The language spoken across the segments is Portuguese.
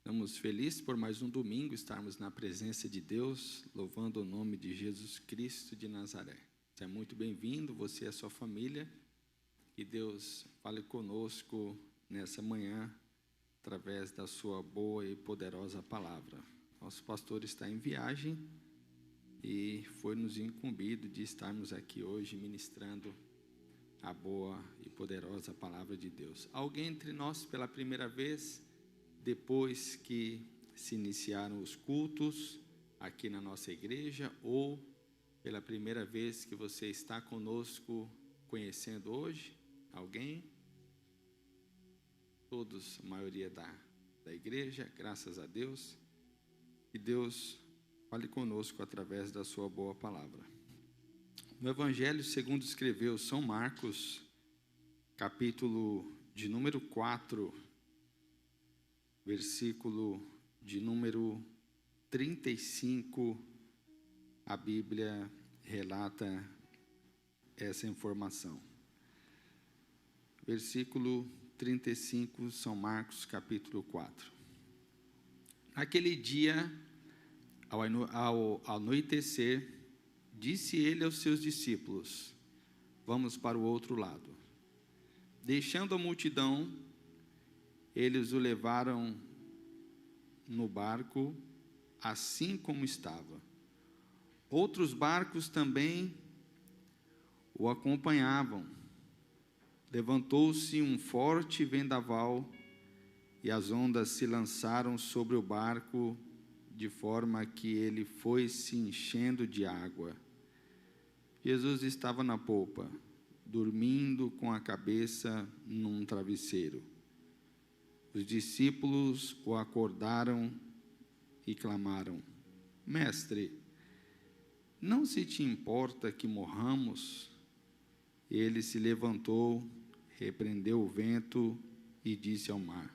Estamos felizes por mais um domingo estarmos na presença de Deus, louvando o nome de Jesus Cristo de Nazaré. Você é muito bem-vindo, você e a sua família, e Deus fale conosco nessa manhã, através da sua boa e poderosa palavra. Nosso pastor está em viagem e foi nos incumbido de estarmos aqui hoje ministrando a boa e poderosa palavra de Deus. Alguém entre nós pela primeira vez, depois que se iniciaram os cultos aqui na nossa igreja, ou pela primeira vez que você está conosco conhecendo hoje? Alguém? Todos, a maioria da igreja, graças a Deus. Que Deus fale conosco através da sua boa palavra. No Evangelho segundo escreveu São Marcos, capítulo de número 4, versículo de número 35, a Bíblia relata essa informação. Versículo 35, São Marcos, capítulo 4. Naquele dia, ao anoitecer, disse ele aos seus discípulos: vamos para o outro lado. Deixando a multidão, eles o levaram no barco, assim como estava. Outros barcos também o acompanhavam. Levantou-se um forte vendaval, e as ondas se lançaram sobre o barco, de forma que ele foi se enchendo de água. Jesus estava na popa, dormindo com a cabeça num travesseiro. Os discípulos o acordaram e clamaram: Mestre, não se te importa que morramos? Ele se levantou, repreendeu o vento e disse ao mar: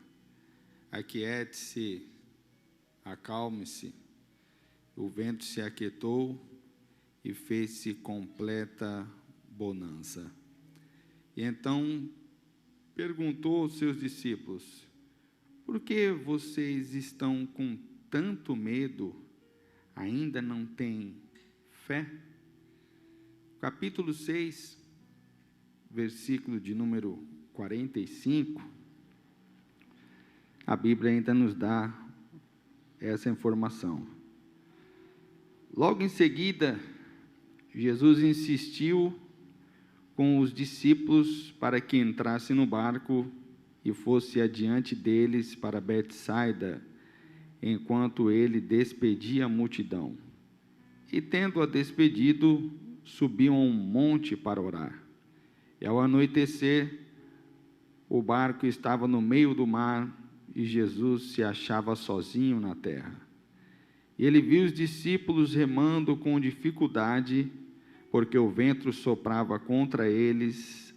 aquiete-se, acalme-se. O vento se aquietou e fez-se completa bonança. E então perguntou aos seus discípulos: por que vocês estão com tanto medo? Ainda não têm fé? Capítulo 6, versículo de número 45, a Bíblia ainda nos dá essa informação. Logo em seguida, Jesus insistiu com os discípulos para que entrassem no barco e fosse adiante deles para Betsaida, enquanto ele despedia a multidão. E tendo-a despedido, subiam a um monte para orar. E ao anoitecer, o barco estava no meio do mar e Jesus se achava sozinho na terra. E ele viu os discípulos remando com dificuldade, porque o vento soprava contra eles.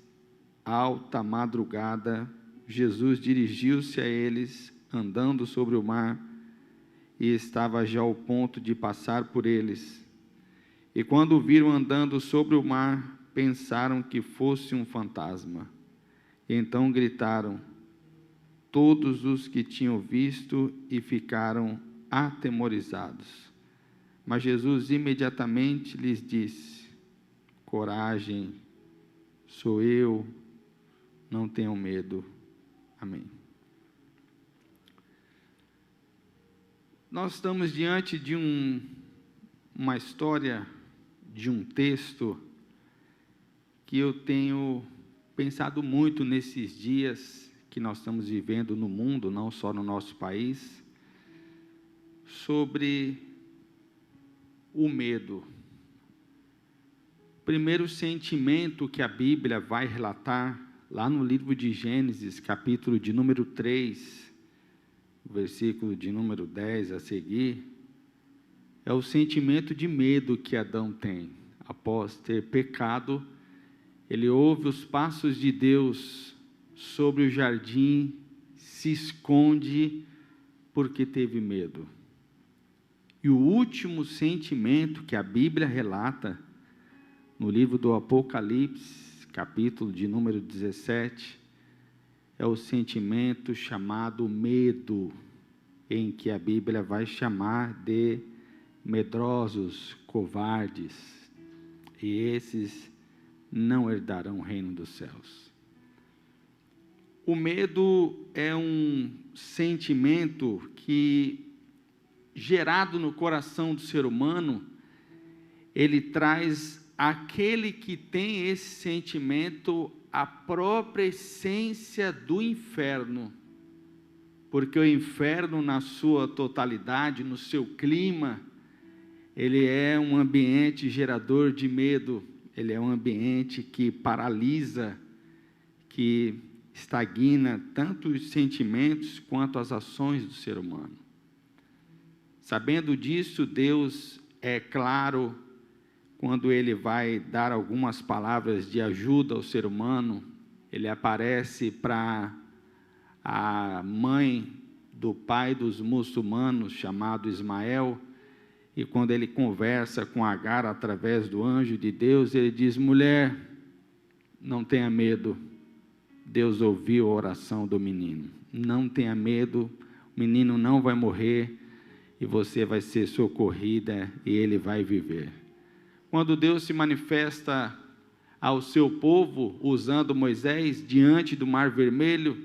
Alta madrugada, Jesus dirigiu-se a eles, andando sobre o mar, e estava já ao ponto de passar por eles. E quando o viram andando sobre o mar, pensaram que fosse um fantasma. E então gritaram, todos os que tinham visto, e ficaram atemorizados. Mas Jesus imediatamente lhes disse: coragem, sou eu, não tenham medo. Amém. Nós estamos diante de uma história, de um texto, que eu tenho pensado muito nesses dias que nós estamos vivendo no mundo, não só no nosso país, sobre o medo. O primeiro sentimento que a Bíblia vai relatar, lá no livro de Gênesis, capítulo de número 3, versículo de número 10 a seguir, é o sentimento de medo que Adão tem. Após ter pecado, ele ouve os passos de Deus sobre o jardim, se esconde porque teve medo. E o último sentimento que a Bíblia relata, no livro do Apocalipse, capítulo de número 17, é o sentimento chamado medo. em que a Bíblia vai chamar de medrosos, covardes, e esses não herdarão o reino dos céus. O medo é um sentimento que, gerado no coração do ser humano, ele traz aquele que tem esse sentimento a própria essência do inferno, porque o inferno, na sua totalidade, no seu clima, ele é um ambiente gerador de medo, ele é um ambiente que paralisa, que estagna tanto os sentimentos quanto as ações do ser humano. Sabendo disso, Deus é claro quando Ele vai dar algumas palavras de ajuda ao ser humano. Ele aparece para a mãe do pai dos muçulmanos, chamado Ismael, e quando ele conversa com Agar através do anjo de Deus, ele diz: mulher, não tenha medo, Deus ouviu a oração do menino, não tenha medo, o menino não vai morrer, e você vai ser socorrida, e ele vai viver. Quando Deus se manifesta ao seu povo, usando Moisés, diante do Mar Vermelho,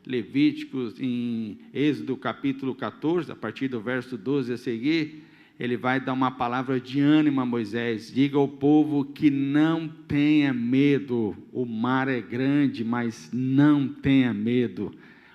Levíticos, em Êxodo capítulo 14, a partir do verso 12 a seguir, ele vai dar uma palavra de ânimo a Moisés: diga ao povo que não tenha medo, o mar é grande, mas não tenha medo,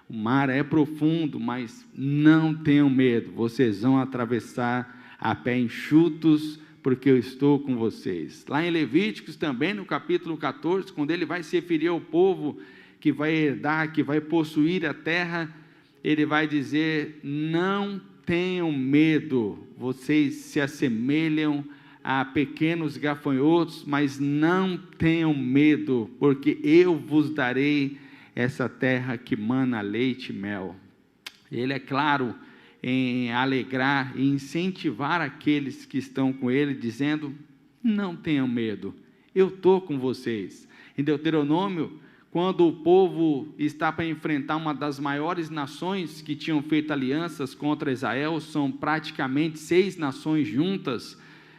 o mar é profundo, mas não tenham medo, vocês vão atravessar a pé enxutos, porque eu estou com vocês. Lá em Levíticos também, no capítulo 14, quando ele vai se referir ao povo que vai herdar, que vai possuir a terra, ele vai dizer: não tenham medo, vocês se assemelham a pequenos gafanhotos, mas não tenham medo, porque eu vos darei essa terra que mana leite e mel. Ele é claro em alegrar e incentivar aqueles que estão com ele, dizendo: não tenham medo, eu estou com vocês. Em Deuteronômio, quando o povo está para enfrentar uma das maiores nações que tinham feito alianças contra Israel, são praticamente 6 nações juntas,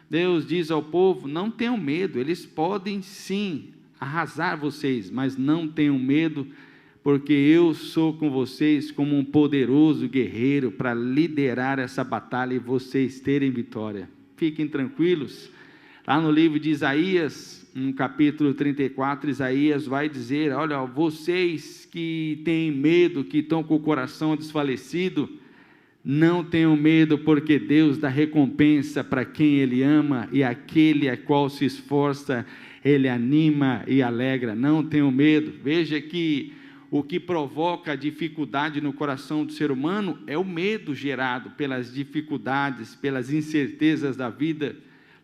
Deus diz ao povo: não tenham medo, eles podem sim arrasar vocês, mas não tenham medo, porque eu sou com vocês como um poderoso guerreiro para liderar essa batalha e vocês terem vitória. Fiquem tranquilos. Lá no livro de Isaías, no capítulo 34, Isaías vai dizer: olha, vocês que têm medo, que estão com o coração desfalecido, não tenham medo, porque Deus dá recompensa para quem Ele ama, e aquele a qual se esforça, Ele anima e alegra. Não tenham medo. Veja que o que provoca dificuldade no coração do ser humano é o medo gerado pelas dificuldades, pelas incertezas da vida.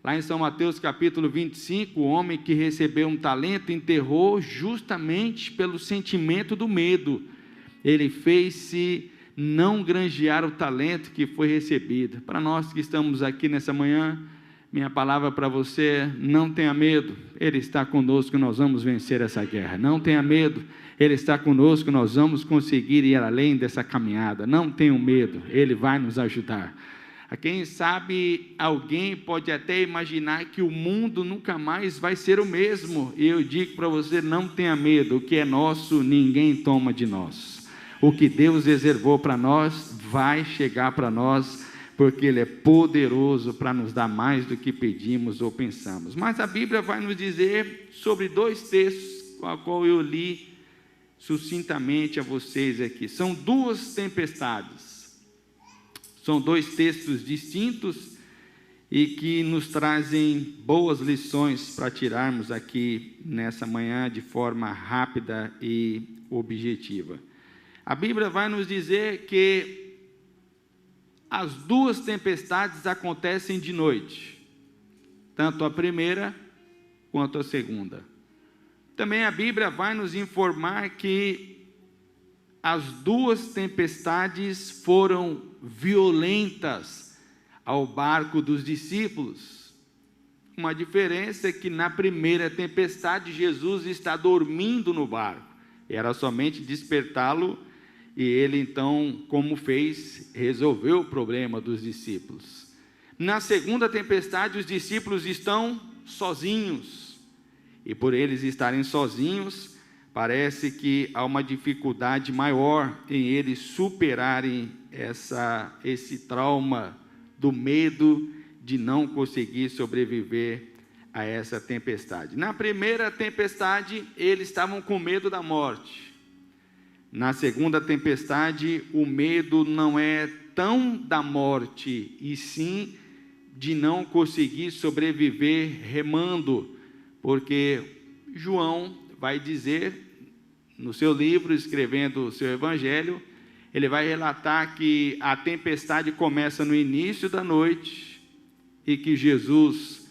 Lá em São Mateus capítulo 25, o homem que recebeu um talento enterrou justamente pelo sentimento do medo. Ele fez-se não granjear o talento que foi recebido. Para nós que estamos aqui nessa manhã, minha palavra para você: não tenha medo, Ele está conosco, nós vamos vencer essa guerra. Não tenha medo, Ele está conosco, nós vamos conseguir ir além dessa caminhada. Não tenham medo, Ele vai nos ajudar. A quem sabe, alguém pode até imaginar que o mundo nunca mais vai ser o mesmo, e eu digo para você: não tenha medo, o que é nosso, ninguém toma de nós. O que Deus reservou para nós, vai chegar para nós, porque Ele é poderoso para nos dar mais do que pedimos ou pensamos. Mas a Bíblia vai nos dizer sobre 2 textos, com a qual eu li sucintamente a vocês aqui. São 2 tempestades. São 2 textos distintos e que nos trazem boas lições para tirarmos aqui nessa manhã de forma rápida e objetiva. A Bíblia vai nos dizer que as 2 tempestades acontecem de noite, tanto a primeira quanto a segunda. Também a Bíblia vai nos informar que as 2 tempestades foram violentas ao barco dos discípulos. Uma diferença é que na primeira tempestade Jesus está dormindo no barco, era somente despertá-lo e ele então, como fez, resolveu o problema dos discípulos. Na segunda tempestade, os discípulos estão sozinhos, e por eles estarem sozinhos, parece que há uma dificuldade maior em eles superarem esse trauma do medo de não conseguir sobreviver a essa tempestade. Na primeira tempestade, eles estavam com medo da morte. Na segunda tempestade, o medo não é tão da morte, e sim de não conseguir sobreviver remando, porque João vai dizer, no seu livro, escrevendo o seu evangelho, ele vai relatar que a tempestade começa no início da noite, e que Jesus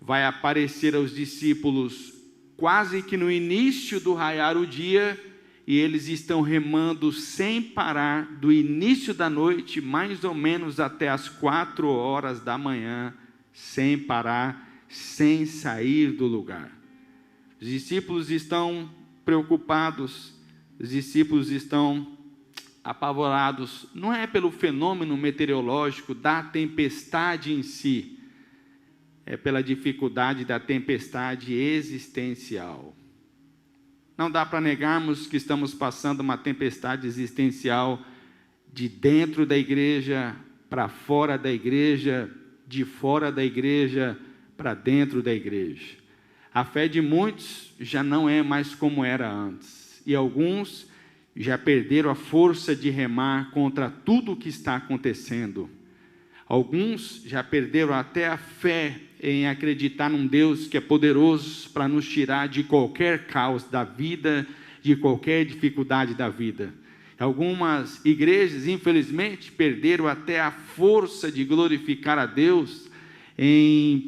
vai aparecer aos discípulos quase que no início do raiar o dia, e eles estão remando sem parar, do início da noite, mais ou menos até as 4 horas da manhã, sem parar, sem sair do lugar. Os discípulos estão preocupados, os discípulos estão apavorados, não é pelo fenômeno meteorológico da tempestade em si, é pela dificuldade da tempestade existencial. Não dá para negarmos que estamos passando uma tempestade existencial de dentro da igreja para fora da igreja, de fora da igreja para dentro da igreja. A fé de muitos já não é mais como era antes, e alguns já perderam a força de remar contra tudo o que está acontecendo. Alguns já perderam até a fé em acreditar num Deus que é poderoso para nos tirar de qualquer caos da vida, de qualquer dificuldade da vida. Algumas igrejas, infelizmente, perderam até a força de glorificar a Deus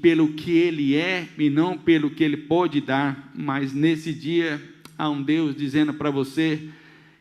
pelo que Ele é e não pelo que Ele pode dar. Mas nesse dia há um Deus dizendo para você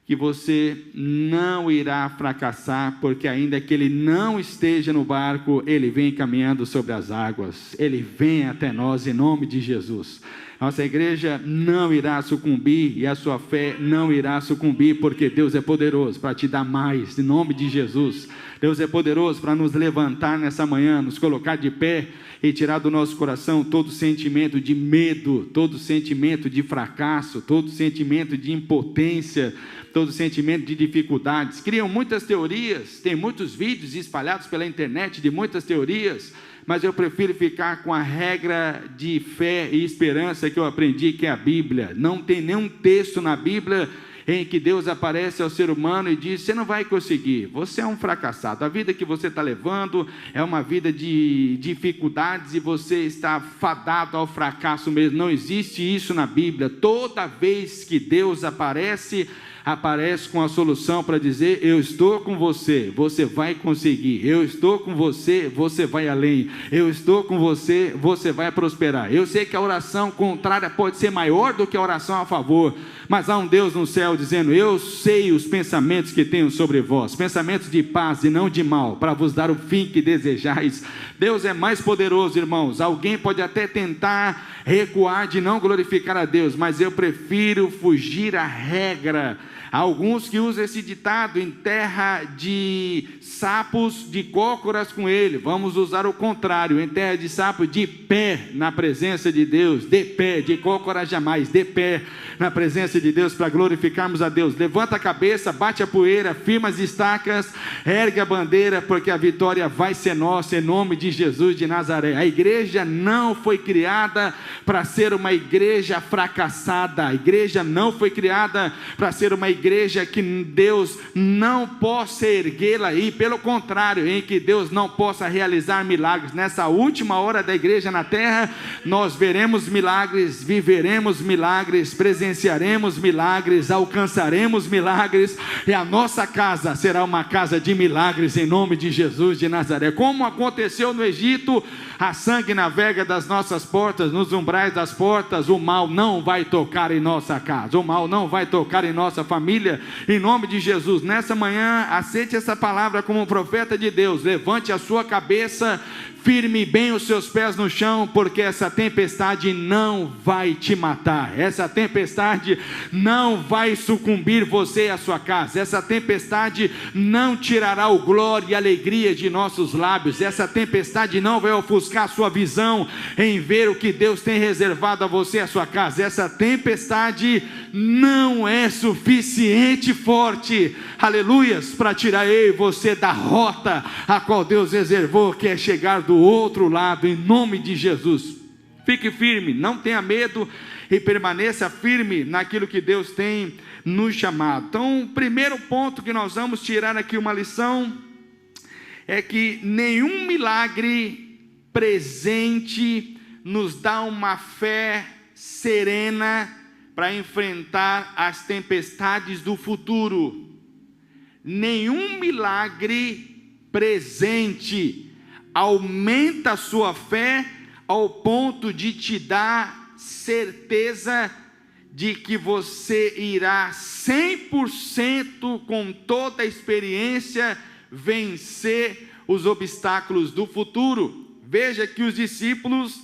que você não irá fracassar, porque ainda que ele não esteja no barco, ele vem caminhando sobre as águas, ele vem até nós em nome de Jesus. Nossa igreja não irá sucumbir, e a sua fé não irá sucumbir, porque Deus é poderoso para te dar mais, em nome de Jesus. Deus é poderoso para nos levantar nessa manhã, nos colocar de pé e tirar do nosso coração todo sentimento de medo, todo sentimento de fracasso, todo sentimento de impotência, todo sentimento de dificuldades. Criam muitas teorias, tem muitos vídeos espalhados pela internet de muitas teorias, mas eu prefiro ficar com a regra de fé e esperança que eu aprendi, que é a Bíblia. Não tem nenhum texto na Bíblia em que Deus aparece ao ser humano e diz: você não vai conseguir, você é um fracassado, a vida que você está levando é uma vida de dificuldades e você está fadado ao fracasso mesmo. Não existe isso na Bíblia. Toda vez que Deus aparece com a solução para dizer: eu estou com você, você vai conseguir, eu estou com você, você vai além, eu estou com você, você vai prosperar. Eu sei que a oração contrária pode ser maior do que a oração a favor, mas há um Deus no céu dizendo: eu sei os pensamentos que tenho sobre vós, pensamentos de paz e não de mal, para vos dar o fim que desejais. Deus é mais poderoso, irmãos. Alguém pode até tentar recuar de não glorificar a Deus, mas eu prefiro fugir à regra. Há alguns que usam esse ditado: em terra de sapos, de cócoras com ele. Vamos usar o contrário: em terra de sapos, de pé na presença de Deus, de pé, de cócoras jamais, de pé na presença de Deus, para glorificarmos a Deus. Levanta a cabeça, bate a poeira, firma as estacas, ergue a bandeira, porque a vitória vai ser nossa, em nome de Jesus de Nazaré. A igreja não foi criada para ser uma igreja fracassada. A igreja não foi criada para ser uma igreja que Deus não possa erguê-la, e pelo contrário, em que Deus não possa realizar milagres. Nessa última hora da igreja na terra, nós veremos milagres, viveremos milagres, presenciaremos milagres, alcançaremos milagres, e a nossa casa será uma casa de milagres em nome de Jesus de Nazaré. Como aconteceu no Egito, a sangue navega das nossas portas, nos umbrais das portas. O mal não vai tocar em nossa casa, o mal não vai tocar em nossa família. família, em nome de Jesus. Nessa manhã, aceite essa palavra como profeta de Deus. Levante a sua cabeça, firme bem os seus pés no chão, porque essa tempestade não vai te matar. Essa tempestade não vai sucumbir você e a sua casa. Essa tempestade não tirará o glória e a alegria de nossos lábios. Essa tempestade não vai ofuscar a sua visão em ver o que Deus tem reservado a você e a sua casa. Essa tempestade não é suficiente forte, aleluias, para tirar eu e você da rota a qual Deus reservou, que é chegar do outro lado, em nome de Jesus. Fique firme, não tenha medo e permaneça firme naquilo que Deus tem nos chamado. Então, o primeiro ponto que nós vamos tirar aqui uma lição é que nenhum milagre presente nos dá uma fé serena para enfrentar as tempestades do futuro. Nenhum milagre presente aumenta a sua fé ao ponto de te dar certeza de que você irá 100% com toda a experiência vencer os obstáculos do futuro. Veja que os discípulos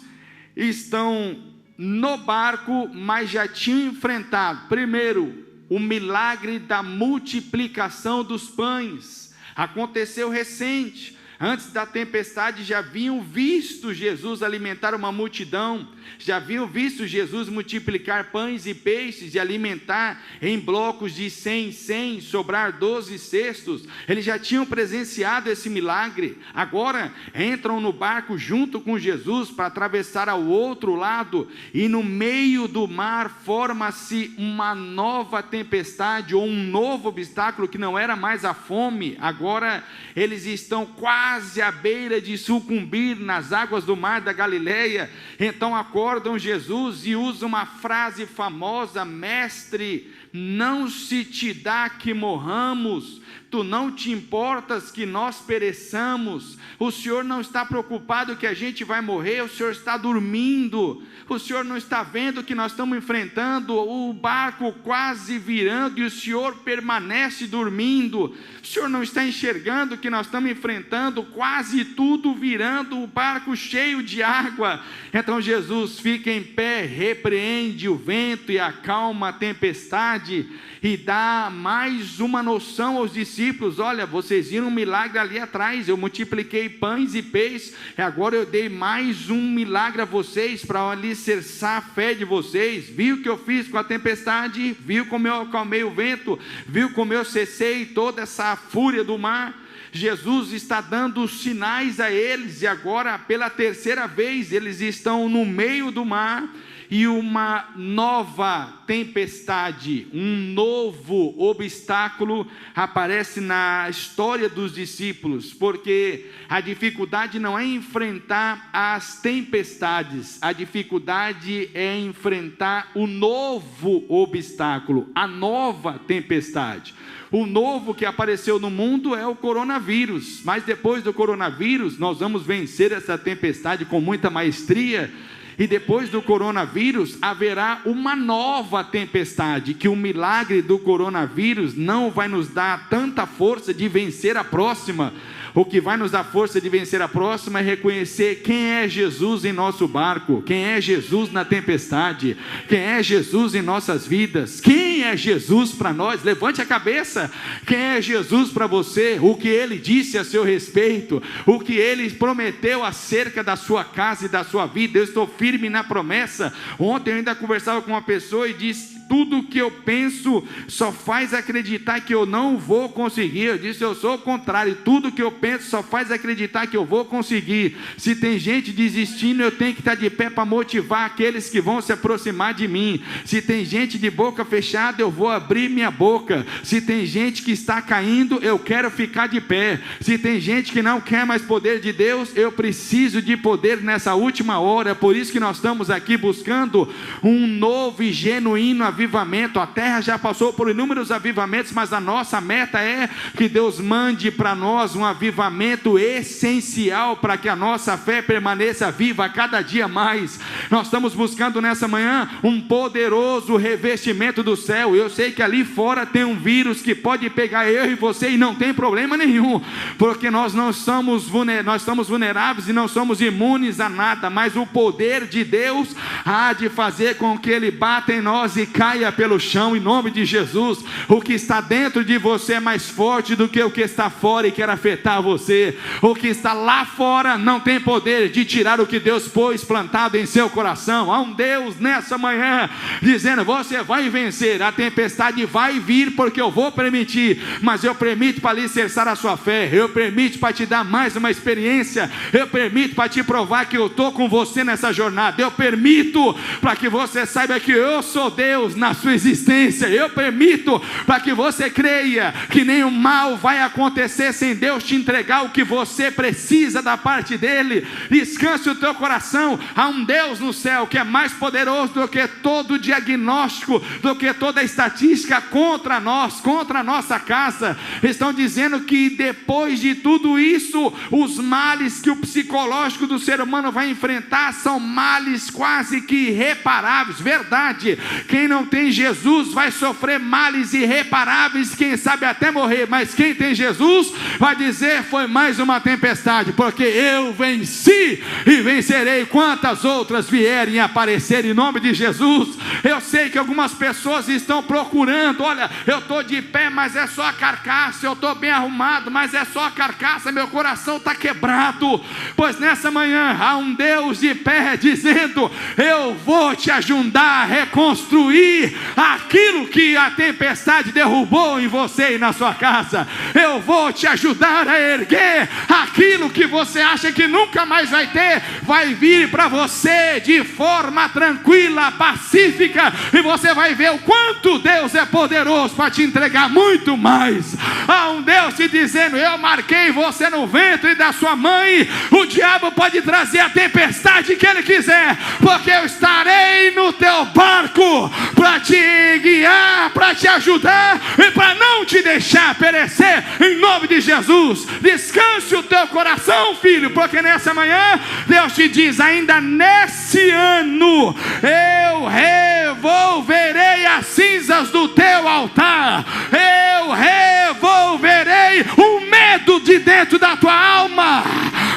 estão no barco, mas já tinham enfrentado, primeiro, o milagre da multiplicação dos pães. Aconteceu recente. Antes da tempestade já haviam visto Jesus alimentar uma multidão, já haviam visto Jesus multiplicar pães e peixes e alimentar em blocos de 100 em 100, sobrar 12 cestos. Eles já tinham presenciado esse milagre. Agora entram no barco junto com Jesus para atravessar ao outro lado, e no meio do mar forma-se uma nova tempestade, ou um novo obstáculo, que não era mais a fome. Agora eles estão quase à beira de sucumbir nas águas do mar da Galileia. Então acordam Jesus e usam uma frase famosa: mestre, não se te dá que morramos, tu não te importas que nós pereçamos. O Senhor não está preocupado que a gente vai morrer, o Senhor está dormindo. O Senhor não está vendo que nós estamos enfrentando o barco quase virando e o Senhor permanece dormindo. O Senhor não está enxergando que nós estamos enfrentando quase tudo virando, o barco cheio de água. Então Jesus fica em pé, repreende o vento e acalma a tempestade, e dá mais uma noção aos discípulos: olha, vocês viram um milagre ali atrás, eu multipliquei pães e peixes, e agora eu dei mais um milagre a vocês para alicerçar a fé de vocês. Viu o que eu fiz com a tempestade? Viu como eu acalmei o vento? Viu como eu cessei toda essa fúria do mar? Jesus está dando sinais a eles, e agora pela terceira vez eles estão no meio do mar, e uma nova tempestade, um novo obstáculo aparece na história dos discípulos, porque a dificuldade não é enfrentar as tempestades, a dificuldade é enfrentar o novo obstáculo, a nova tempestade. O novo que apareceu no mundo é o coronavírus, mas depois do coronavírus nós vamos vencer essa tempestade com muita maestria. E depois do coronavírus haverá uma nova tempestade, que o milagre do coronavírus não vai nos dar tanta força de vencer a próxima. O que vai nos dar força de vencer a próxima é reconhecer quem é Jesus em nosso barco, quem é Jesus na tempestade, quem é Jesus em nossas vidas, quem é Jesus para nós. Levante a cabeça, quem é Jesus para você, o que Ele disse a seu respeito, o que Ele prometeu acerca da sua casa e da sua vida. Eu estou firme na promessa. Ontem eu ainda conversava com uma pessoa e disse: tudo o que eu penso só faz acreditar que eu não vou conseguir. Eu disse: eu sou o contrário, tudo que eu penso só faz acreditar que eu vou conseguir. Se tem gente desistindo, eu tenho que estar de pé para motivar aqueles que vão se aproximar de mim. Se tem gente de boca fechada, eu vou abrir minha boca. Se tem gente que está caindo, eu quero ficar de pé. Se tem gente que não quer mais poder de Deus, eu preciso de poder nessa última hora. Por isso que nós estamos aqui buscando um novo e genuíno avivamento. A terra já passou por inúmeros avivamentos, mas a nossa meta é que Deus mande para nós um avivamento essencial para que a nossa fé permaneça viva a cada dia mais. Nós estamos buscando nessa manhã um poderoso revestimento do céu. Eu sei que ali fora tem um vírus que pode pegar eu e você e não tem problema nenhum, porque nós estamos vulneráveis e não somos imunes a nada, mas o poder de Deus há de fazer com que ele bata em nós e caia pelo chão, em nome de Jesus. O que está dentro de você é mais forte do que o que está fora e quer afetar você. O que está lá fora não tem poder de tirar o que Deus pôs plantado em seu coração. Há um Deus nessa manhã dizendo: você vai vencer, a tempestade vai vir porque eu vou permitir, mas eu permito para alicerçar a sua fé, eu permito para te dar mais uma experiência, eu permito para te provar que eu estou com você nessa jornada, eu permito para que você saiba que eu sou Deus na sua existência, eu permito para que você creia que nenhum mal vai acontecer sem Deus te entregar o que você precisa da parte dele. Descanse o teu coração. Há um Deus no céu que é mais poderoso do que todo diagnóstico, do que toda estatística contra nós, contra a nossa casa. Estão dizendo que depois de tudo isso, os males que o psicológico do ser humano vai enfrentar são males quase que irreparáveis. Verdade, quem não tem Jesus vai sofrer males irreparáveis, quem sabe até morrer, mas quem tem Jesus vai dizer: foi mais uma tempestade, porque eu venci e vencerei quantas outras vierem aparecer, em nome de Jesus. Eu sei que algumas pessoas estão procurando: olha, eu estou de pé, mas é só a carcaça, eu estou bem arrumado, mas é só a carcaça, meu coração está quebrado. Pois nessa manhã há um Deus de pé dizendo: eu vou te ajudar a reconstruir aquilo que a tempestade derrubou em você e na sua casa. Eu vou te ajudar a erguer aquilo que você acha que nunca mais vai ter, vai vir para você de forma tranquila, pacífica, e você vai ver o quanto Deus é poderoso para te entregar muito mais. Há um Deus te dizendo: eu marquei você no ventre da sua mãe. O diabo pode trazer a tempestade que ele quiser, porque eu estarei no teu barco para te guiar, para te ajudar e para não te deixar perecer, em nome de Jesus. Descanse o teu coração, filho, porque nessa manhã Deus te diz: ainda nesse ano eu revolverei as cinzas do teu altar, eu revolverei o medo de dentro da tua alma,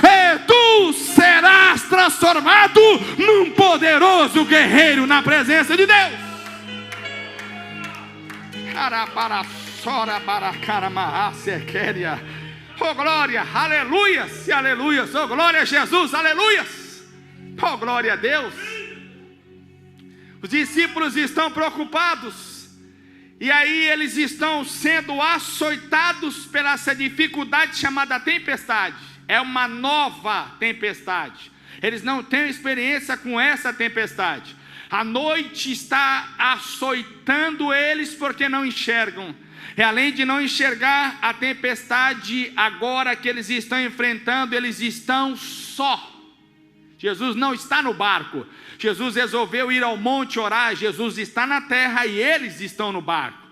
e tu serás transformado num poderoso guerreiro na presença de Deus. Oh glória, aleluias e aleluias. Oh glória a Jesus, aleluias. Oh glória a Deus. Os discípulos estão preocupados, e aí eles estão sendo açoitados pela essa dificuldade chamada tempestade. É uma nova tempestade. Eles não têm experiência com essa tempestade. A noite está açoitando eles porque não enxergam. E além de não enxergar a tempestade agora que eles estão enfrentando, eles estão só. Jesus não está no barco. Jesus resolveu ir ao monte orar. Jesus está na terra e eles estão no barco.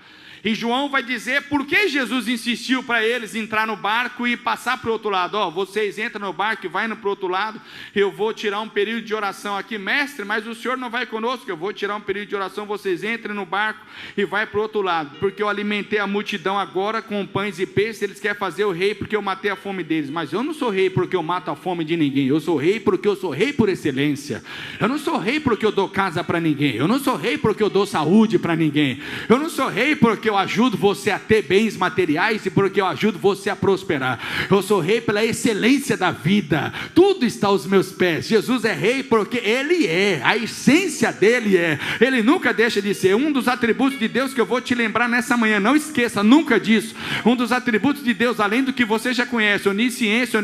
E João vai dizer por que Jesus insistiu para eles entrar no barco e passar para o outro lado. Vocês entram no barco e vai para o outro lado. Eu vou tirar um período de oração aqui, mestre, mas o senhor não vai conosco. Eu vou tirar um período de oração, vocês entrem no barco e vai para o outro lado. Porque eu alimentei a multidão agora com pães e peixes. Eles querem fazer o rei porque eu matei a fome deles. Mas eu não sou rei porque eu mato a fome de ninguém. Eu sou rei porque eu sou rei por excelência. Eu não sou rei porque eu dou casa para ninguém. Eu não sou rei porque eu dou saúde para ninguém. Eu não sou rei porque eu ajudo você a ter bens materiais e porque eu ajudo você a prosperar. Eu sou rei pela excelência da vida. Tudo está aos meus pés. Jesus é rei porque Ele é, a essência dele é. Ele nunca deixa de ser. Um dos atributos de Deus que eu vou te lembrar nessa manhã, não esqueça nunca disso. Um dos atributos de Deus, além do que você já conhece, onisciência,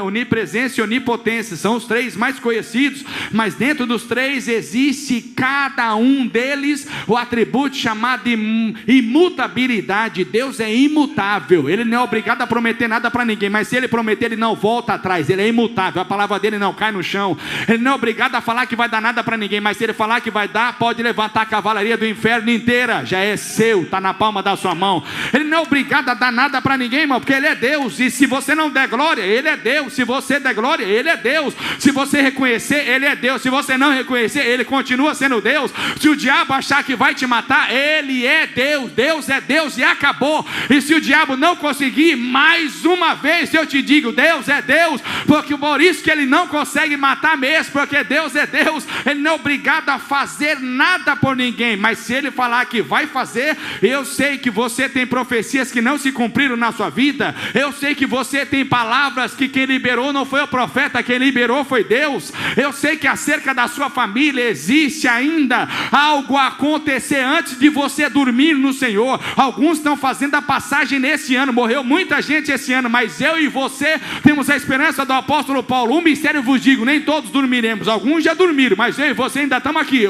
onipresença e onipotência, são os três mais conhecidos, mas dentro dos três existe cada um deles o atributo chamado imutabilidade. imutabilidade. Deus é imutável, Ele não é obrigado a prometer nada para ninguém, mas se Ele prometer, Ele não volta atrás, Ele é imutável, a palavra dEle não cai no chão. Ele não é obrigado a falar que vai dar nada para ninguém, mas se Ele falar que vai dar, pode levantar a cavalaria do inferno inteira, já é seu, está na palma da sua mão. Ele não é obrigado a dar nada para ninguém, irmão, porque Ele é Deus, e se você não der glória, Ele é Deus. Se você der glória, Ele é Deus. Se você reconhecer, Ele é Deus. Se você não reconhecer, Ele continua sendo Deus. Se o diabo achar que vai te matar, Ele é Deus. Deus é Deus e acabou. E se o diabo não conseguir, mais uma vez eu te digo, Deus é Deus, porque por isso que Ele não consegue matar mesmo, porque Deus é Deus. Ele não é obrigado a fazer nada por ninguém, mas se Ele falar que vai fazer, eu sei que você tem profecias que não se cumpriram na sua vida, eu sei que você tem palavras que quem liberou não foi o profeta, quem liberou foi Deus. Eu sei que acerca da sua família existe ainda algo a acontecer antes de você dormir no Senhor. Alguns estão fazendo a passagem nesse ano, morreu muita gente esse ano, mas eu e você temos a esperança do apóstolo Paulo. Um mistério vos digo, nem todos dormiremos, alguns já dormiram, mas eu e você ainda estamos aqui.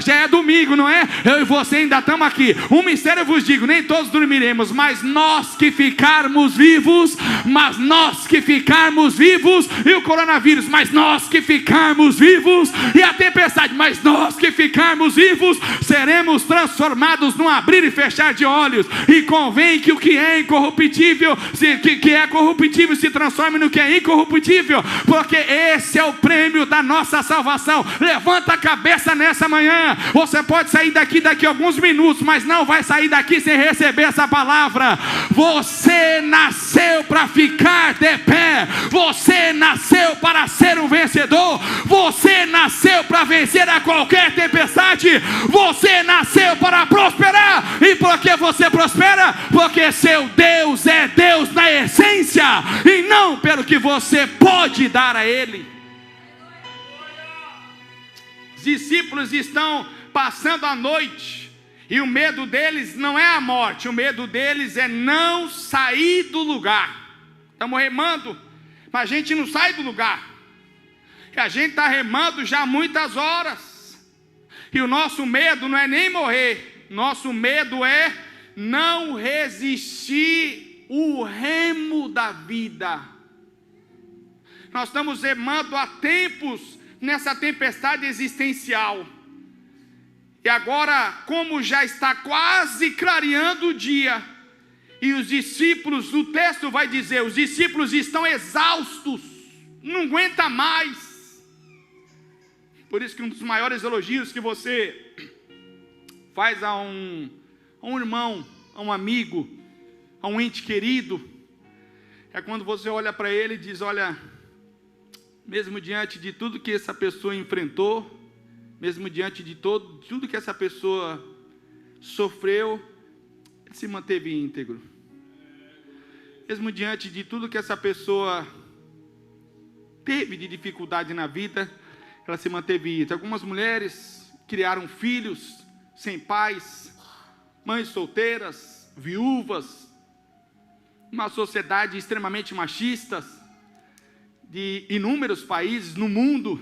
Já é domingo, não é? Eu e você ainda estamos aqui. Um mistério vos digo, nem todos dormiremos, mas nós que ficarmos vivos, e o coronavírus, mas nós que ficarmos vivos, e a tempestade, mas nós que ficarmos vivos, seremos transformados num abrir e fechar de olhos. E convém que o que é incorruptível, que é corruptível, se transforme no que é incorruptível, porque esse é o prêmio da nossa salvação. Levanta a cabeça nessa manhã. Você pode sair daqui a alguns minutos, mas não vai sair daqui sem receber essa palavra. Você nasceu para ficar de pé, você nasceu para ser um vencedor, você nasceu para vencer a qualquer tempestade, você nasceu para prosperar. E por que você prospera? Porque seu Deus é Deus na essência, e não pelo que você pode dar a Ele. Os discípulos estão passando a noite, e o medo deles não é a morte, o medo deles é não sair do lugar. Estamos remando, mas a gente não sai do lugar, e a gente está remando já há muitas horas, e o nosso medo não é nem morrer, nosso medo é não resistir o remo da vida. Nós estamos remando há tempos nessa tempestade existencial, e agora, como já está quase clareando o dia, e os discípulos, o texto vai dizer, os discípulos estão exaustos, não aguenta mais. Por isso que um dos maiores elogios que você faz a um irmão, a um amigo, a um ente querido, é quando você olha para ele e diz, olha, mesmo diante de tudo que essa pessoa enfrentou, mesmo diante de tudo que essa pessoa sofreu, ele se manteve íntegro. Mesmo diante de tudo que essa pessoa teve de dificuldade na vida, ela se manteve íntegra. Algumas mulheres criaram filhos sem pais, mães solteiras, viúvas, uma sociedade extremamente machista, de inúmeros países no mundo,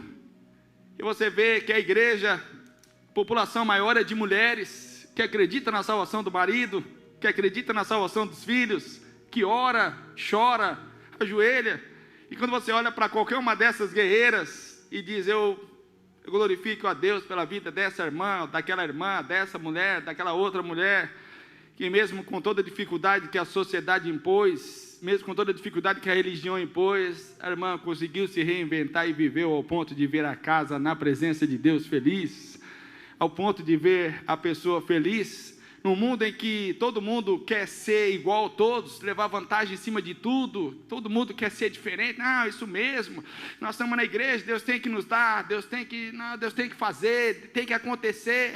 e você vê que a igreja, a população maior é de mulheres, que acredita na salvação do marido, que acredita na salvação dos filhos, que ora, chora, ajoelha, e quando você olha para qualquer uma dessas guerreiras, e diz, eu glorifico a Deus pela vida dessa irmã, dessa mulher, daquela outra mulher, que mesmo com toda a dificuldade que a sociedade impôs, mesmo com toda a dificuldade que a religião impôs, a irmã conseguiu se reinventar e viveu ao ponto de ver a casa na presença de Deus feliz, ao ponto de ver a pessoa feliz, num mundo em que todo mundo quer ser igual a todos, levar vantagem em cima de tudo, todo mundo quer ser diferente. Não, isso mesmo, nós estamos na igreja, Deus tem que nos dar, Deus tem que fazer, tem que acontecer.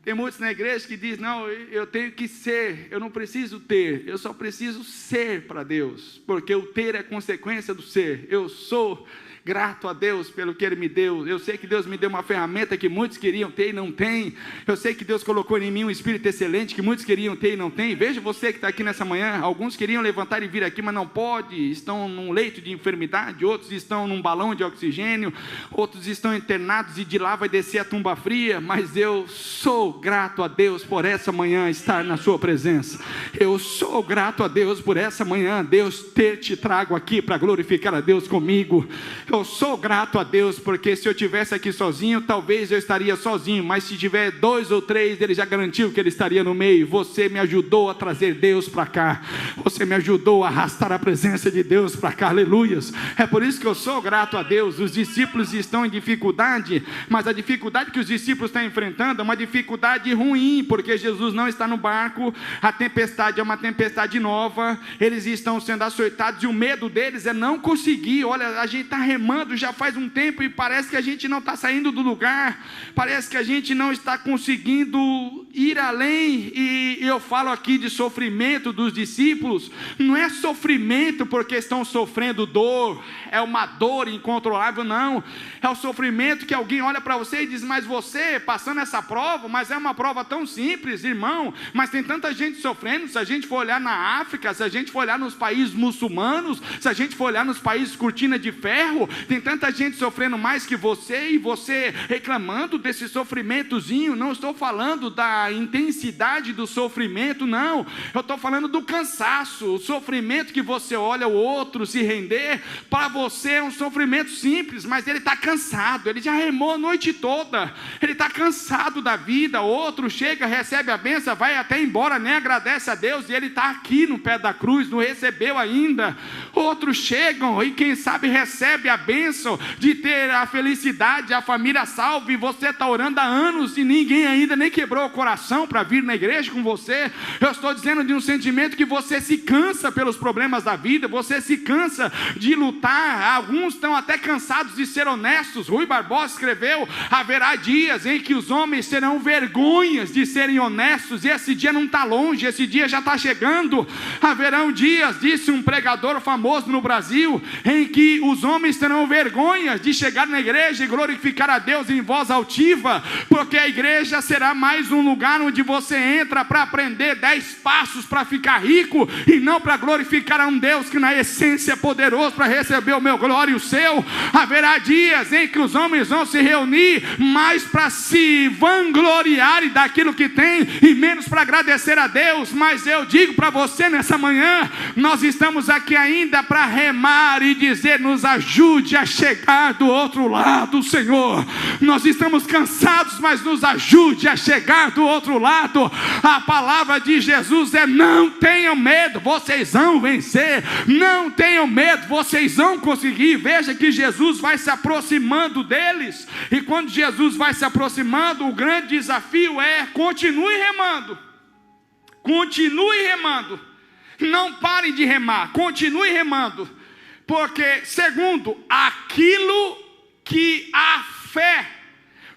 Tem muitos na igreja que dizem, não, eu tenho que ser, eu não preciso ter, eu só preciso ser para Deus, porque o ter é consequência do ser. Eu sou grato a Deus pelo que Ele me deu. Eu sei que Deus me deu uma ferramenta que muitos queriam ter e não tem. Eu sei que Deus colocou em mim um espírito excelente que muitos queriam ter e não tem. Veja você que está aqui nessa manhã, alguns queriam levantar e vir aqui, mas não pode, estão num leito de enfermidade, outros estão num balão de oxigênio, outros estão internados e de lá vai descer a tumba fria, mas eu sou grato a Deus por essa manhã estar na sua presença. Eu sou grato a Deus por essa manhã, Deus ter te trago aqui para glorificar a Deus comigo. Eu sou grato a Deus porque se eu estivesse aqui sozinho, talvez eu estaria sozinho, mas se tiver 2 ou 3, Ele já garantiu que Ele estaria no meio. Você me ajudou a trazer Deus para cá, você me ajudou a arrastar a presença de Deus para cá, aleluias. É por isso que eu sou grato a Deus. Os discípulos estão em dificuldade, mas a dificuldade que os discípulos estão enfrentando é uma dificuldade ruim, porque Jesus não está no barco, a tempestade é uma tempestade nova, eles estão sendo açoitados e o medo deles é não conseguir. Olha, a gente está remando já faz um tempo e parece que a gente não está saindo do lugar, parece que a gente não está conseguindo ir além. E eu falo aqui de sofrimento dos discípulos, não é sofrimento porque estão sofrendo dor, é uma dor incontrolável, não, é o sofrimento que alguém olha para você e diz: mas você passando essa prova, mas é uma prova tão simples, irmão, mas tem tanta gente sofrendo. Se a gente for olhar na África, se a gente for olhar nos países muçulmanos, se a gente for olhar nos países cortina de ferro, tem tanta gente sofrendo mais que você, e você reclamando desse sofrimentozinho. Não estou falando da intensidade do sofrimento, não, eu estou falando do cansaço. O sofrimento que você olha o outro se render, para você é um sofrimento simples, mas ele está cansado, ele já remou a noite toda, ele está cansado da vida. Outro chega, recebe a bênção, vai até embora, nem agradece a Deus, e ele está aqui no pé da cruz, não recebeu ainda. Outros chegam e quem sabe recebe a bênção de ter a felicidade, a família salva, e você está orando há anos e ninguém ainda nem quebrou o coração para vir na igreja com você. Eu estou dizendo de um sentimento que você se cansa pelos problemas da vida, você se cansa de lutar. Alguns estão até cansados de ser honestos. Rui Barbosa escreveu: haverá dias em que os homens terão vergonhas de serem honestos, e esse dia não está longe, esse dia já está chegando. Haverão dias, disse um pregador famoso no Brasil, em que os homens terão vergonha de chegar na igreja e glorificar a Deus em voz altiva, porque a igreja será mais um lugar onde você entra para aprender 10 passos para ficar rico, e não para glorificar a um Deus que na essência é poderoso para receber o meu glória e o seu. Haverá dias em que os homens vão se reunir mais para se vangloriarem daquilo que tem e menos para agradecer a Deus. Mas eu digo para você nessa manhã, nós estamos aqui ainda para remar e dizer: nos ajude a chegar do outro lado, Senhor. Nós estamos cansados, mas nos ajude a chegar do outro lado. A palavra de Jesus é: não tenham medo, vocês vão vencer. Não tenham medo, vocês vão conseguir. Veja que Jesus vai se aproximando deles, e quando Jesus vai se aproximando, o grande desafio é: continue remando, continue remando, não parem de remar, continue remando, porque segundo, aquilo que a fé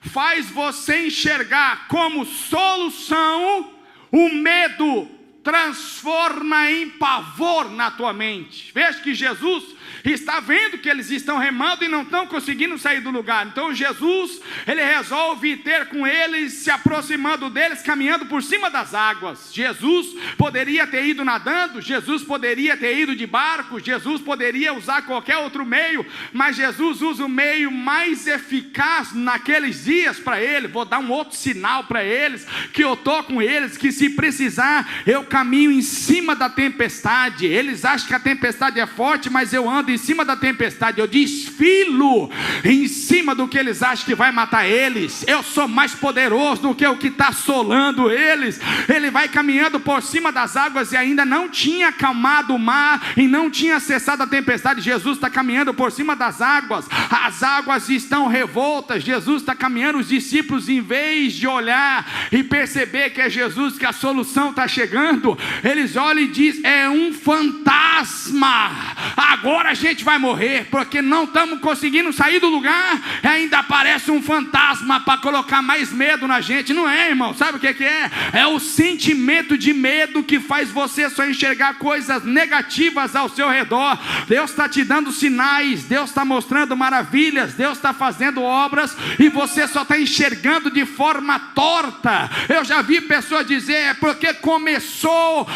faz você enxergar como solução, o medo transforma em pavor na tua mente. Veja que Jesus está vendo que eles estão remando e não estão conseguindo sair do lugar. Então Jesus, ele resolve ter com eles, se aproximando deles, caminhando por cima das águas. Jesus poderia ter ido nadando, Jesus poderia ter ido de barco, Jesus poderia usar qualquer outro meio, mas Jesus usa o meio mais eficaz naqueles dias para ele. Vou dar um outro sinal para eles, que eu estou com eles, que se precisar, eu caminho em cima da tempestade. Eles acham que a tempestade é forte, mas eu ando em cima da tempestade, eu desfilo em cima do que eles acham que vai matar eles. Eu sou mais poderoso do que o que está assolando eles. Ele vai caminhando por cima das águas e ainda não tinha acalmado o mar e não tinha cessado a tempestade. Jesus está caminhando por cima das águas, as águas estão revoltas. Jesus está caminhando, os discípulos, em vez de olhar e perceber que é Jesus, que a solução está chegando, eles olham e dizem: é um fantasma, agora a gente vai morrer, porque não estamos conseguindo sair do lugar, ainda aparece um fantasma para colocar mais medo na gente. Não é, irmão? Sabe o que é? É o sentimento de medo que faz você só enxergar coisas negativas ao seu redor. Deus está te dando sinais, Deus está mostrando maravilhas, Deus está fazendo obras, e você só está enxergando de forma torta. Eu já vi pessoas dizer: é porque começou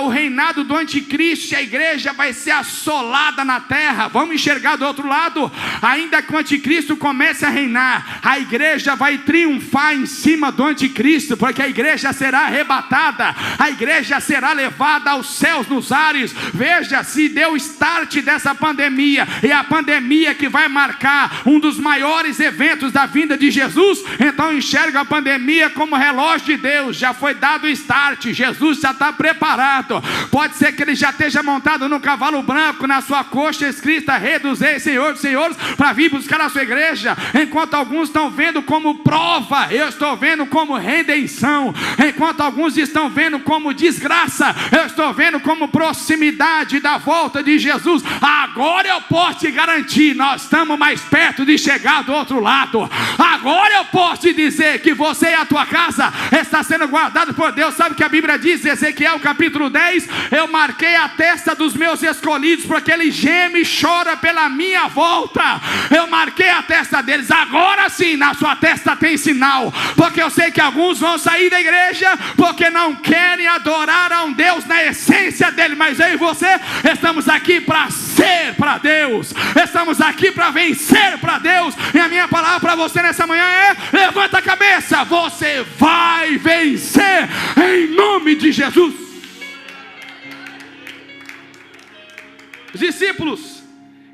o reinado do anticristo, a igreja vai ser assolada na na terra, vamos enxergar do outro lado. Ainda que o anticristo comece a reinar, a igreja vai triunfar em cima do anticristo, porque a igreja será arrebatada, a igreja será levada aos céus nos ares. Veja, se deu start dessa pandemia, e a pandemia que vai marcar um dos maiores eventos da vinda de Jesus, então enxerga a pandemia como relógio de Deus. Já foi dado o start, Jesus já está preparado. Pode ser que ele já esteja montado no cavalo branco, na sua coxa escrita Rei dos Reis, Senhor dos Senhores, para vir buscar a sua igreja. Enquanto alguns estão vendo como prova, eu estou vendo como redenção. Enquanto alguns estão vendo como desgraça, eu estou vendo como proximidade da volta de Jesus. Agora eu posso te garantir, nós estamos mais perto de chegar do outro lado. Agora eu posso te dizer que você e a tua casa está sendo guardado por Deus. Sabe o que a Bíblia diz em Ezequiel capítulo 10? Eu marquei a testa dos meus escolhidos, porque ele geme e chora pela minha volta. Eu marquei a testa deles. Agora sim, na sua testa tem sinal, porque eu sei que alguns vão sair da igreja porque não querem adorar a um Deus na essência dele. Mas eu e você estamos aqui para ser para Deus, estamos aqui para vencer para Deus. E a minha palavra para você nessa manhã é: levanta a cabeça, você vai vencer em nome de Jesus. Os discípulos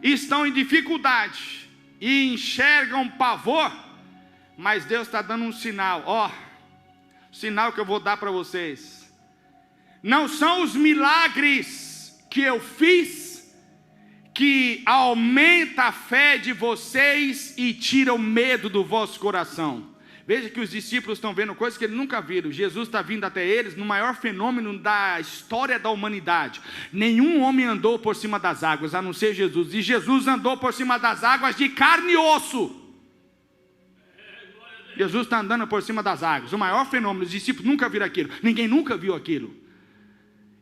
estão em dificuldade e enxergam pavor, mas Deus está dando um sinal. Sinal que eu vou dar para vocês. Não são os milagres que eu fiz que aumenta a fé de vocês e tira o medo do vosso coração. Veja que os discípulos estão vendo coisas que eles nunca viram. Jesus está vindo até eles no maior fenômeno da história da humanidade. Nenhum homem andou por cima das águas, a não ser Jesus. E Jesus andou por cima das águas de carne e osso. Jesus está andando por cima das águas. O maior fenômeno, os discípulos nunca viram aquilo. Ninguém nunca viu aquilo.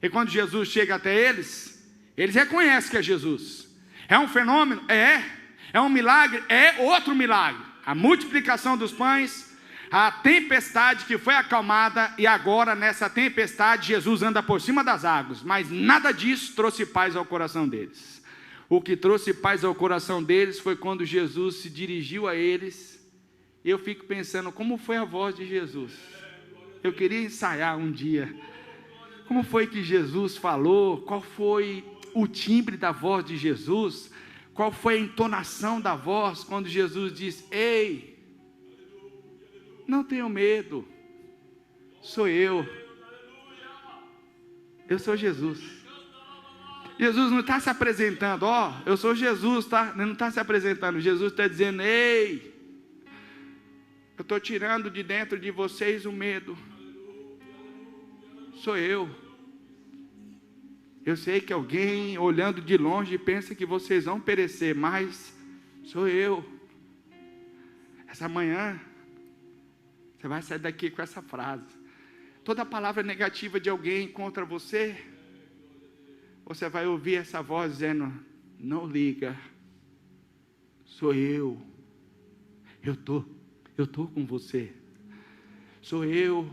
E quando Jesus chega até eles reconhecem que é Jesus. É um fenômeno? É um milagre? É outro milagre. A multiplicação dos pães, a tempestade que foi acalmada, e agora nessa tempestade Jesus anda por cima das águas. Mas nada disso trouxe paz ao coração deles. O que trouxe paz ao coração deles foi quando Jesus se dirigiu a eles. E eu fico pensando, como foi a voz de Jesus? Eu queria ensaiar um dia. Como foi que Jesus falou? Qual foi o timbre da voz de Jesus? Qual foi a entonação da voz quando Jesus disse: ei, não tenham medo, sou eu sou Jesus. Jesus não está se apresentando, eu sou Jesus, tá? Ele não está se apresentando. Jesus está dizendo: ei, eu estou tirando de dentro de vocês o medo, sou eu. Eu sei que alguém olhando de longe pensa que vocês vão perecer, mas sou eu. Essa manhã você vai sair daqui com essa frase. Toda palavra negativa de alguém contra você, você vai ouvir essa voz dizendo: não liga, sou eu. Eu tô com você. Sou eu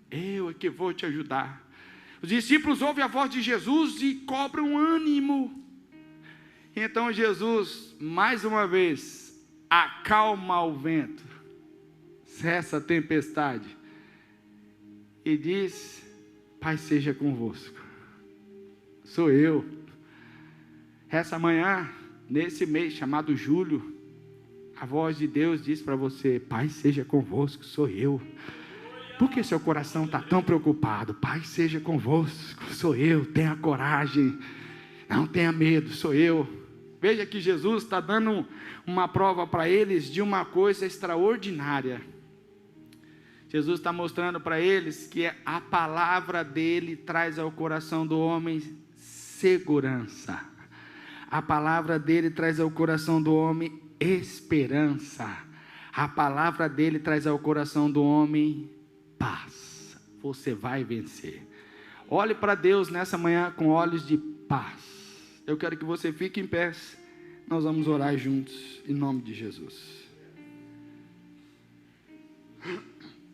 é que vou te ajudar. Os discípulos ouvem a voz de Jesus e cobram ânimo. Então Jesus, mais uma vez, acalma o vento, cessa a tempestade e diz: Pai seja convosco. Sou eu. Essa manhã, nesse mês chamado julho, a voz de Deus diz para você: Pai seja convosco, sou eu. Por que seu coração está tão preocupado? Pai seja convosco, sou eu. Tenha coragem, não tenha medo, sou eu. Veja que Jesus está dando uma prova para eles de uma coisa extraordinária. Jesus está mostrando para eles que a palavra dele traz ao coração do homem segurança. A palavra dele traz ao coração do homem esperança. A palavra dele traz ao coração do homem paz. Você vai vencer. Olhe para Deus nessa manhã com olhos de paz. Eu quero que você fique em pé. Nós vamos orar juntos em nome de Jesus.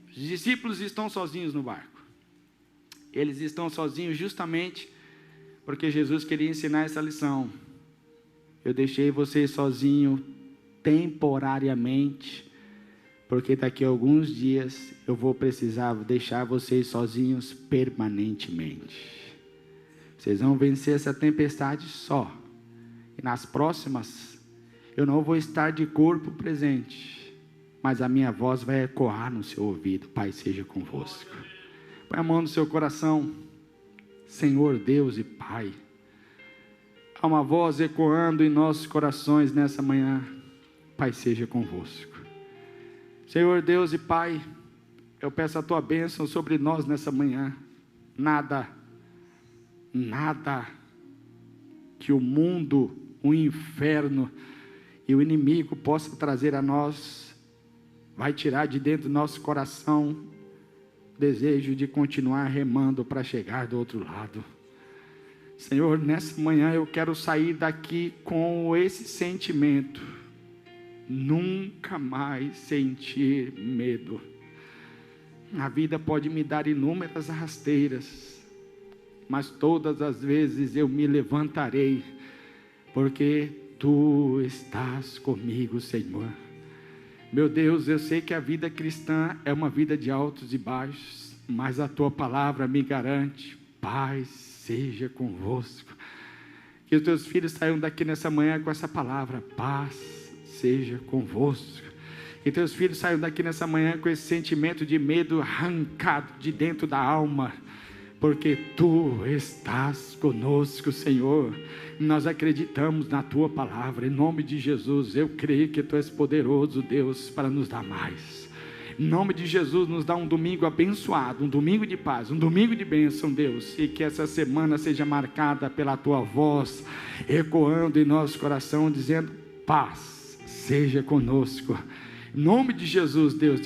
Os discípulos estão sozinhos no barco. Eles estão sozinhos justamente porque Jesus queria ensinar essa lição. eu deixei você sozinho temporariamente, porque daqui a alguns dias eu vou precisar deixar vocês sozinhos permanentemente. Vocês vão vencer essa tempestade só. E nas próximas, eu não vou estar de corpo presente, mas a minha voz vai ecoar no seu ouvido. Pai seja convosco. Põe a mão no seu coração. Senhor Deus e Pai, há uma voz ecoando em nossos corações nessa manhã. Pai seja convosco. Senhor Deus e Pai, eu peço a Tua bênção sobre nós nessa manhã. Nada que o mundo, o inferno e o inimigo possa trazer a nós, vai tirar de dentro do nosso coração desejo de continuar remando para chegar do outro lado. Senhor, nessa manhã eu quero sair daqui com esse sentimento: nunca mais sentir medo. A vida pode me dar inúmeras rasteiras, mas todas as vezes eu me levantarei, porque Tu estás comigo, Senhor. Meu Deus, eu sei que a vida cristã é uma vida de altos e baixos, mas a Tua palavra me garante: paz seja convosco. Que os Teus filhos saiam daqui nessa manhã com essa palavra: paz seja convosco. Que Teus filhos saiam daqui nessa manhã com esse sentimento de medo arrancado de dentro da alma, porque Tu estás conosco, Senhor. Nós acreditamos na Tua palavra, em nome de Jesus. Eu creio que Tu és poderoso, Deus, para nos dar mais. Em nome de Jesus, nos dá um domingo abençoado, um domingo de paz, um domingo de bênção, Deus, e que essa semana seja marcada pela Tua voz, ecoando em nosso coração, dizendo: paz seja conosco. Em nome de Jesus, Deus.